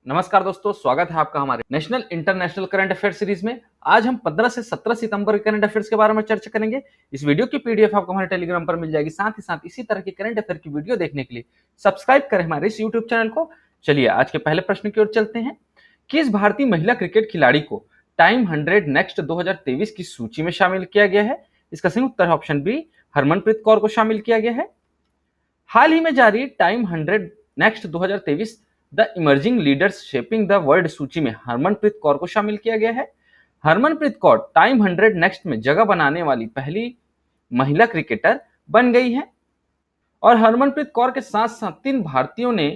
नमस्कार दोस्तों, स्वागत है आपका हमारे national international current affair series में। आज हम 15 से 17 सितंबर के करंट अफेयर्स के बारे में चर्चा करेंगे। इस वीडियो की पीडीएफ आपको हमारे टेलीग्राम पर मिल जाएगी। साथ ही साथ इसी तरह की करंट अफेयर की वीडियो देखने के लिए सब्सक्राइब करें हमारे इस यूट्यूब चैनल को। चलिए आज के पहले प्रश्न की ओर चलते हैं। किस भारतीय महिला क्रिकेट खिलाड़ी को टाइम 100 नेक्स्ट 2023 की सूची में शामिल किया गया है? इसका सही उत्तर है ऑप्शन बी, हरमनप्रीत कौर को शामिल किया गया है। हाल ही में जारी time 100 next 2023 the emerging leaders shaping the world सूची में हरमनप्रीत कौर को शामिल किया गया है। हरमनप्रीत कौर टाइम 100 नेक्स्ट में जगह बनाने वाली पहली महिला क्रिकेटर बन गई है और हरमनप्रीत कौर के साथ साथ 3 भारतीयों ने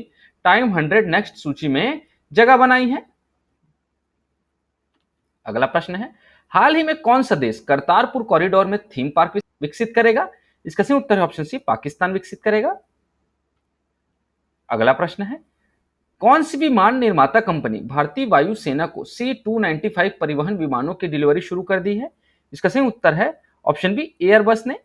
टाइम 100 नेक्स्ट सूची में जगह बनाई है। अगला प्रश्न है, हाल ही में कौन सा देश करतारपुर कॉरिडोर में थीम पार्क विकसित करेगा? इसका सही उत्तर है ऑप्शन सी, पाकिस्तान विकसित करेगा। अगला प्रश्न है, कौन सी विमान निर्माता कंपनी भारतीय वायुसेना को C-295 परिवहन विमानों की डिलीवरी शुरू कर दी है? इसका सही उत्तर है ऑप्शन बी, एयरबस ने।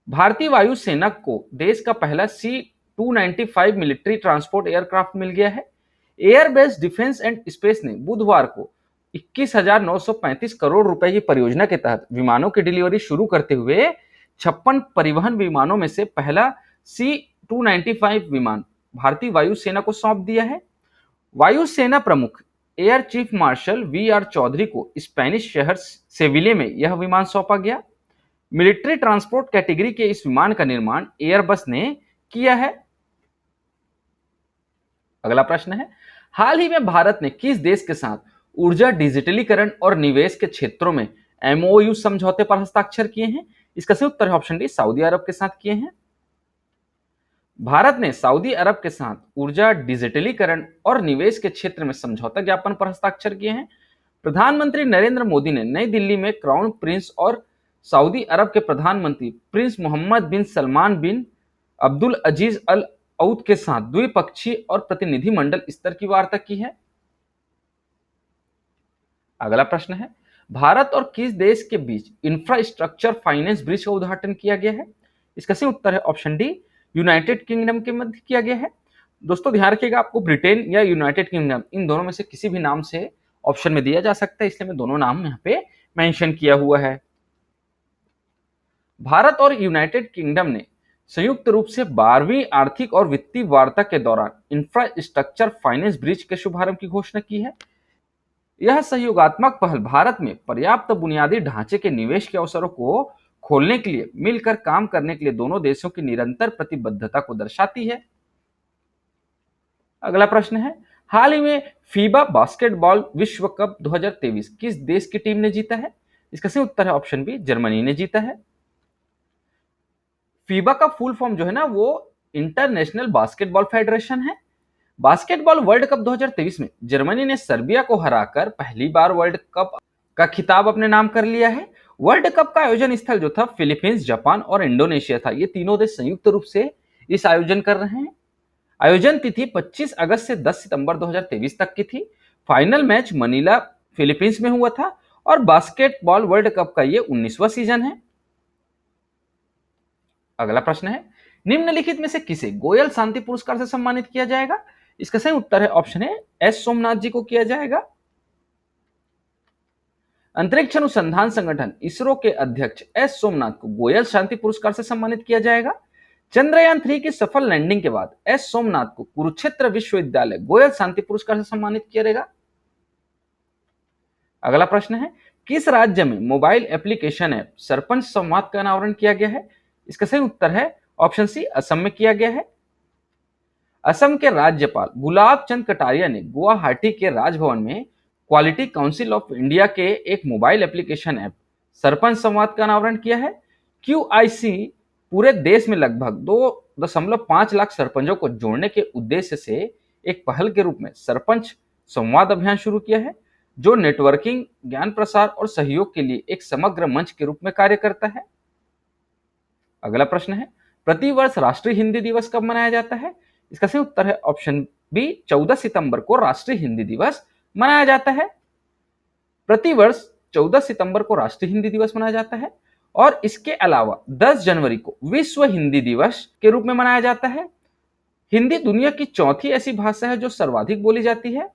भारतीय वायुसेना को देश का पहला C-295 मिलिट्री ट्रांसपोर्ट एयरक्राफ्ट मिल गया है। एयरबेस डिफेंस एंड स्पेस ने बुधवार को 21,935 करोड़ रुपए की परियोजना के तहत विमानों की डिलीवरी शुरू करते हुए 56 परिवहन विमानों में से पहला C-295 विमान भारतीय वायुसेना को सौंप दिया है। वायुसेना प्रमुख air chief marshal VR Chaudhary को स्पेनिश शहर सेविले में यह विमान सौंपा गया। मिलिट्री ट्रांसपोर्ट कैटेगरी के इस विमान का निर्माण एयरबस ने किया है। अगला प्रश्न है, हाल ही में भारत ने किस देश के साथ ऊर्जा डिजिटलीकरण और निवेश के क्षेत्रों में MOU समझौते पर हस्ताक्षर किए हैं? इसका सही उत्तर है ऑप्शन डी, सऊदी अरब के साथ किए हैं। भारत ने सऊदी अरब के साथ ऊर्जा डिजिटलीकरण और निवेश के क्षेत्र में समझौता ज्ञापन पर हस्ताक्षर किए हैं। प्रधानमंत्री नरेंद्र मोदी ने नई दिल्ली में क्राउन प्रिंस और सऊदी अरब के प्रधानमंत्री प्रिंस मोहम्मद बिन सलमान बिन अब्दुल अजीज अल सऊद के साथ द्विपक्षीय और प्रतिनिधिमंडल स्तर की वार्ता की है। अगला प्रश्न है, भारत और किस देश के बीच इंफ्रास्ट्रक्चर फाइनेंस ब्रिज का उद्घाटन किया गया है? इसका सही उत्तर है ऑप्शन डी, यूनाइटेड किंगडम के मध्य किया गया है। दोस्तों ध्यान रखिएगा, आपको ब्रिटेन या यूनाइटेड किंगडम इन दोनों में से किसी भी नाम से ऑप्शन में दिया जा सकता है, इसलिए मैं दोनों नाम यहाँ पे मेंशन किया हुआ है। भारत और यूनाइटेड किंगडम ने संयुक्त रूप से 12वीं आर्थिक और वित्तीय वार्ता के दौरान इंफ्रास्ट्रक्चर फाइनेंस ब्रिज के शुभारंभ की घोषणा की है। यह सहयोगात्मक पहल भारत में पर्याप्त बुनियादी ढांचे के निवेश के अवसरों को खोलने के लिए मिलकर काम करने के लिए दोनों देशों की निरंतर प्रतिबद्धता को दर्शाती है। अगला प्रश्न है, हाल ही में फीबा बास्केटबॉल विश्व कप 2023 किस देश की टीम ने जीता है? इसका सही उत्तर है ऑप्शन बी, जर्मनी ने जीता है। फीबा का फुल फॉर्म जो है ना वो इंटरनेशनल बास्केटबॉल फेडरेशन है। बास्केटबॉल वर्ल्ड कप 2023 में जर्मनी ने सर्बिया को हराकर पहली बार वर्ल्ड कप का खिताब अपने नाम कर लिया है। वर्ल्ड कप का आयोजन स्थल जो था फिलीपींस, जापान और इंडोनेशिया था। ये तीनों देश संयुक्त रूप से इस आयोजन कर रहे हैं। आयोजन तिथि 25 अगस्त से 10 सितंबर 2023 तक की थी। फाइनल मैच मनीला फिलीपींस में हुआ था और बास्केटबॉल वर्ल्ड कप का ये 19वां सीजन है। अगला प्रश्न है, निम्नलिखित में से किसे गोयल शांति पुरस्कार से सम्मानित किया जाएगा? इसका सही उत्तर है ऑप्शन ए, एस सोमनाथ जी को किया जाएगा। अंतरिक्ष अनुसंधान संगठन इसरो के अध्यक्ष एस सोमनाथ को गोयल शांति पुरस्कार से सम्मानित किया जाएगा। चंद्रयान 3 की सफल लैंडिंग के बाद एस सोमनाथ को कुरुक्षेत्र विश्वविद्यालय गोयल शांति पुरस्कार से सम्मानित किया जाएगा। अगला प्रश्न है, किस राज्य में मोबाइल एप्लीकेशन ऐप सरपंच संवाद का अनावरण किया गया है? इसका सही उत्तर है ऑप्शन सी, असम में किया गया है। असम के राज्यपाल गुलाब चंद कटारिया ने गुवाहाटी के राजभवन में क्वालिटी काउंसिल ऑफ इंडिया के एक मोबाइल एप्लीकेशन ऐप सरपंच संवाद का अनावरण किया है। QIC पूरे देश में लगभग 2.5 लाख सरपंचों को जोड़ने के उद्देश्य से एक पहल के रूप में सरपंच संवाद अभियान शुरू किया है, जो नेटवर्किंग, ज्ञान प्रसार और सहयोग के लिए एक समग्र मंच के रूप में कार्य करता है। अगला प्रश्न है, प्रतिवर्ष राष्ट्रीय हिंदी दिवस कब मनाया जाता है? इसका सही उत्तर है ऑप्शन बी, 14 सितंबर को राष्ट्रीय हिंदी दिवस मनाया जाता है। प्रतिवर्ष 14 सितंबर को राष्ट्रीय हिंदी दिवस मनाया जाता है और इसके अलावा 10 जनवरी को विश्व हिंदी दिवस के रूप में मनाया जाता है। हिंदी दुनिया की चौथी ऐसी भाषा है जो सर्वाधिक बोली जाती है।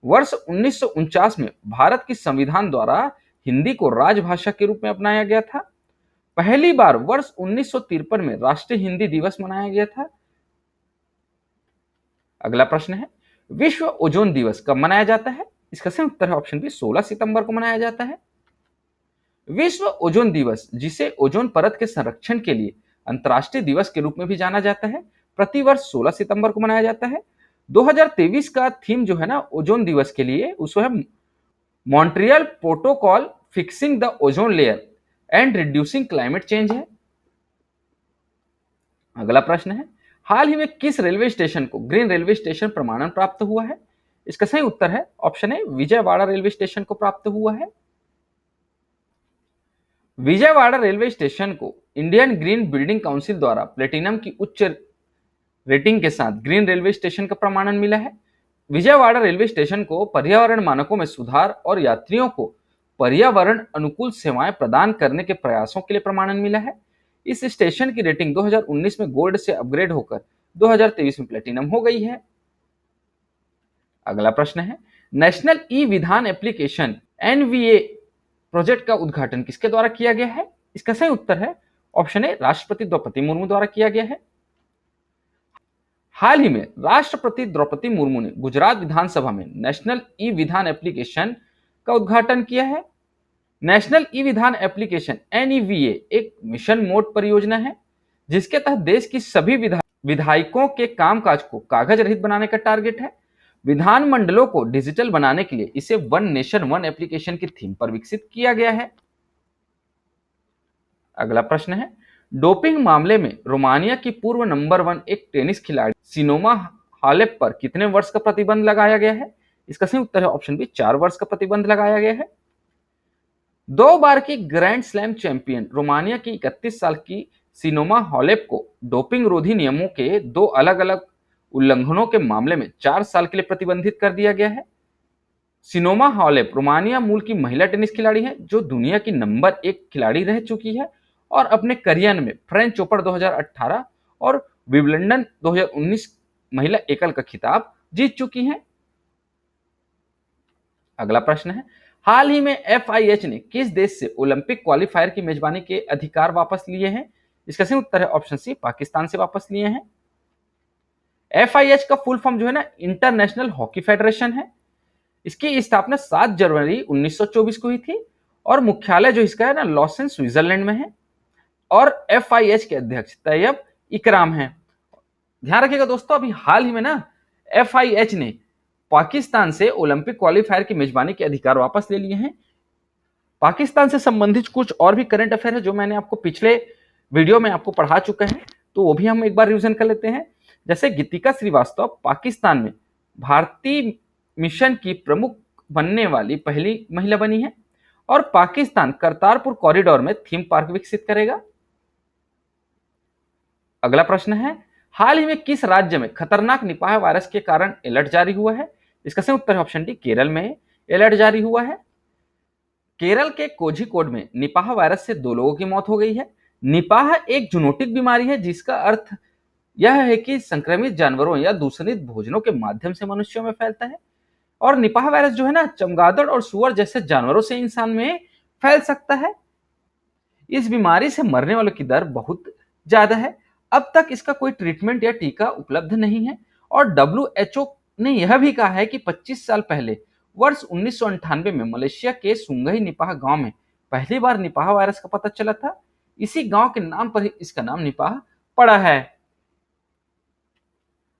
वर्ष 1949 में भारत के संविधान द्वारा हिंदी को राजभाषा के रूप में अपनाया गया था। पहली बार वर्ष 1953 में राष्ट्रीय हिंदी दिवस मनाया गया था। अगला प्रश्न है, विश्व ओजोन दिवस कब मनाया जाता है? इसका सही उत्तर है ऑप्शन बी, 16 सितंबर को मनाया जाता है। विश्व ओजोन दिवस, जिसे ओजोन परत के संरक्षण के लिए अंतर्राष्ट्रीय दिवस के रूप में भी जाना जाता है, प्रतिवर्ष 16 सितंबर को मनाया जाता है। 2023 का थीम जो है ना ओजोन दिवस के लिए, उसको है Montreal protocol fixing the ozone layer and reducing climate change है। अगला प्रश्न है, हाल ही में किस रेलवे स्टेशन को ग्रीन रेलवे स्टेशन प्रमाणन प्राप्त हुआ है? इसका सही उत्तर है option A, Vijayawada railway station को प्राप्त हुआ है। विजयवाड़ा रेलवे स्टेशन को इंडियन ग्रीन बिल्डिंग काउंसिल द्वारा प्लेटिनम की उच्च रेटिंग के साथ ग्रीन रेलवे स्टेशन का प्रमाणन मिला है। विजयवाड़ा रेलवे स्टेशन को पर्यावरण मानकों में सुधार और यात्रियों को पर्यावरण अनुकूल सेवाएं प्रदान करने के प्रयासों के लिए प्रमाणन मिला है। इस स्टेशन की रेटिंग 2019 में गोल्ड से अपग्रेड होकर 2023 में प्लेटिनम हो गई है। अगला प्रश्न है, नेशनल ई विधान एप्लीकेशन एनवीए प्रोजेक्ट का उद्घाटन किसके द्वारा किया गया है? इसका सही उत्तर है ऑप्शन ए, राष्ट्रपति द्रौपदी मुर्मू द्वारा किया गया है। हाल ही में राष्ट्रपति द्रौपदी मुर्मू ने गुजरात विधानसभा में नेशनल ई विधान एप्लीकेशन का उद्घाटन किया है। नेशनल ई विधान एप्लीकेशन एनईवीए एक मिशन मोड परियोजना है, जिसके तहत देश की सभी विधायकों के कामकाज को कागज रहित बनाने का टारगेट है। विधान मंडलों को डिजिटल बनाने के लिए इसे वन नेशन वन एप्लीकेशन की थीम पर विकसित किया गया है। अगला प्रश्न है, डोपिंग मामले में रोमानिया की पूर्व नंबर 1 एक टेनिस खिलाड़ी सिनोमा हालेप पर कितने वर्ष का प्रतिबंध लगाया गया है? इसका सही उत्तर है ऑप्शन बी, 4 वर्ष का प्रतिबंध लगाया गया है। 2 बार की ग्रैंड स्लैम चैंपियन रोमानिया की 31 साल की सिनोमा हालेप को डोपिंग रोधी नियमों के 2 अलग अलग उल्लंघनों के मामले में 4 साल के लिए प्रतिबंधित कर दिया गया है। सिनोमा हालेप रोमानिया मूल की महिला टेनिस खिलाड़ी है, जो दुनिया की नंबर 1 खिलाड़ी रह चुकी है और अपने करियर में फ्रेंच ओपन 2018 और विंबलडन 2019 महिला एकल का खिताब जीत चुकी हैं। अगला प्रश्न है, हाल ही में FIH ने किस देश से ओलंपिक क्वालिफायर की मेजबानी के अधिकार वापस लिए हैं? इसका सही उत्तर है ऑप्शन सी, पाकिस्तान से वापस लिए हैं। FIH का फुल फॉर्म जो है ना इंटरनेशनल हॉकी फेडरेशन है। इसकी स्थापना 7 जनवरी 1924 को हुई थी और मुख्यालय जो इसका है ना लॉसेन स्विट्जरलैंड में है और FIH के अध्यक्ष तैयब इकराम हैं। ध्यान रखिएगा दोस्तों, अभी हाल ही में ना FIH ने पाकिस्तान से ओलंपिक क्वालिफायर की मेजबानी के अधिकार वापस ले लिए हैं। पाकिस्तान से संबंधित कुछ और भी करंट अफेयर है जो मैंने आपको पिछले वीडियो में आपको पढ़ा चुका है, तो वो भी हम एक बार रिवीजन कर लेते हैं। जैसे गीतिका श्रीवास्तव पाकिस्तान में भारतीय मिशन की प्रमुख बनने वाली पहली महिला बनी है और पाकिस्तान करतारपुर कॉरिडोर में थीम पार्क विकसित करेगा। अगला प्रश्न है, हाल ही में किस राज्य में खतरनाक निपाह वायरस के कारण अलर्ट जारी हुआ है? इसका सही उत्तर है ऑप्शन डी, केरल में अलर्ट जारी हुआ है। केरल के कोझिकोड में निपाह वायरस से 2 लोगों की मौत हो गई है। निपाह एक जूनोटिक बीमारी है जिसका अर्थ यह है कि संक्रमित जानवरों या दूषित भोजनों के माध्यम से मनुष्यों में फैलता है और निपाह वायरस जो है ना चमगादड़ और सुअर जैसे जानवरों से इंसान में फैल सकता है। इस बीमारी से मरने वालों की दर बहुत ज्यादा है। अब तक इसका कोई ट्रीटमेंट या टीका उपलब्ध नहीं है और WHO ने यह भी कहा है कि 25 साल पहले वर्ष 1998 में मलेशिया के सुंगई निपाह गांव में पहली बार निपाह वायरस का पता चला था। इसी गांव के नाम पर ही इसका नाम निपाह पड़ा है।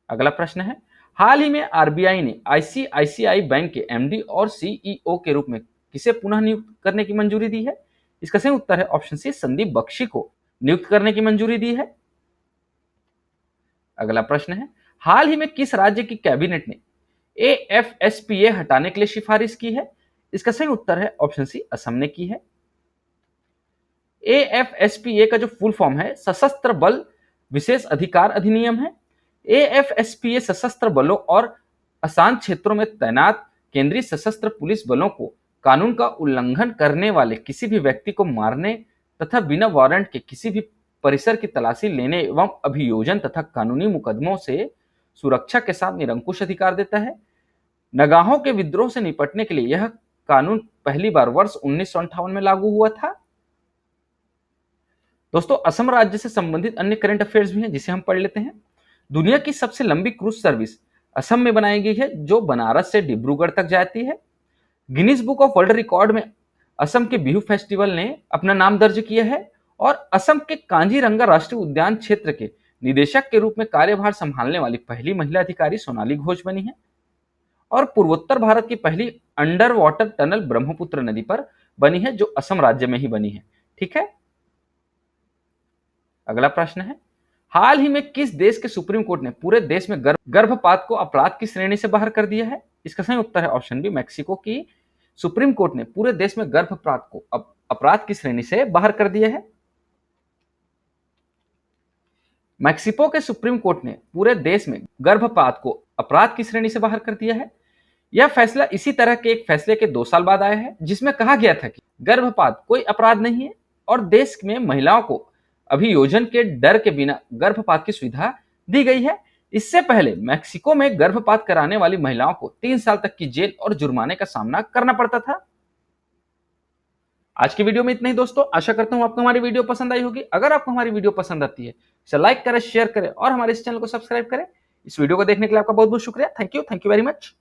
अगला प्रश्न है, हाल ही में RBI ने ICICI बैंक के MD और CEO के रूप में किसे पुनः नियुक्त करने की मंजूरी दी है? इसका सही उत्तर है ऑप्शन सी, संदीप बख्शी को नियुक्त करने की मंजूरी दी है। अगला प्रश्न है, हाल ही में किस राज्य की कैबिनेट ने AFSPA हटाने के लिए सिफारिश की है? इसका सही उत्तर है ऑप्शन सी, असम ने की है। AFSPA का जो फुल फॉर्म है सशस्त्र बल विशेष अधिकार अधिनियम है। AFSPA सशस्त्र बलों और अशांत क्षेत्रों में तैनात केंद्रीय सशस्त्र पुलिस बलों को कानून का उल्लंघन करने वाले किसी भी व्यक्ति को मारने तथा बिना वारंट के किसी भी परिसर की तलाशी लेने एवं अभियोजन तथा कानूनी मुकदमों से सुरक्षा के साथ निरंकुश अधिकार देता है। नगाहों के विद्रोह से निपटने के लिए यह कानून पहली बार वर्ष 1958 में लागू हुआ था। दोस्तों, असम राज्य से संबंधित अन्य करंट अफेयर्स भी हैं जिसे हम पढ़ लेते हैं। दुनिया की सबसे लंबी क्रूज सर्विस असम में बनाई गई है, जो बनारस से डिब्रूगढ़ तक जाती है। Guinness book of world record में असम के बिहू फेस्टिवल ने अपना नाम दर्ज किया है और असम के कांजीरंगा राष्ट्रीय उद्यान क्षेत्र के निदेशक के रूप में कार्यभार संभालने वाली पहली महिला अधिकारी सोनाली घोष बनी है। और पूर्वोत्तर भारत की पहली अंडर वाटर टनल ब्रह्मपुत्र नदी पर बनी है, जो असम राज्य में ही बनी है। ठीक है, अगला प्रश्न है, हाल ही में किस देश के सुप्रीम कोर्ट ने पूरे देश में गर्भपात को अपराध की श्रेणी से बाहर कर दिया है? इसका सही उत्तर है ऑप्शन बी, मैक्सिको की सुप्रीम कोर्ट ने पूरे देश में गर्भपात को अपराध की श्रेणी से बाहर कर दिया है। मैक्सिको के सुप्रीम कोर्ट ने पूरे देश में गर्भपात को अपराध की श्रेणी से बाहर कर दिया है। यह फैसला इसी तरह के एक फैसले के 2 साल बाद आया है, जिसमें कहा गया था कि गर्भपात कोई अपराध नहीं है और देश में महिलाओं को अभियोजन के डर के बिना गर्भपात की सुविधा दी गई है। इससे पहले मैक्सिको में गर्भपात कराने वाली महिलाओं को 3 साल तक की जेल और जुर्माने का सामना करना पड़ता था। आज की वीडियो में इतना ही दोस्तों, आशा करता हूं आपको हमारी वीडियो पसंद आई होगी। अगर आपको हमारी वीडियो पसंद आती है इसे लाइक करें, शेयर करें और हमारे इस चैनल को सब्सक्राइब करें। इस वीडियो को देखने के लिए आपका बहुत बहुत शुक्रिया। Thank you very much.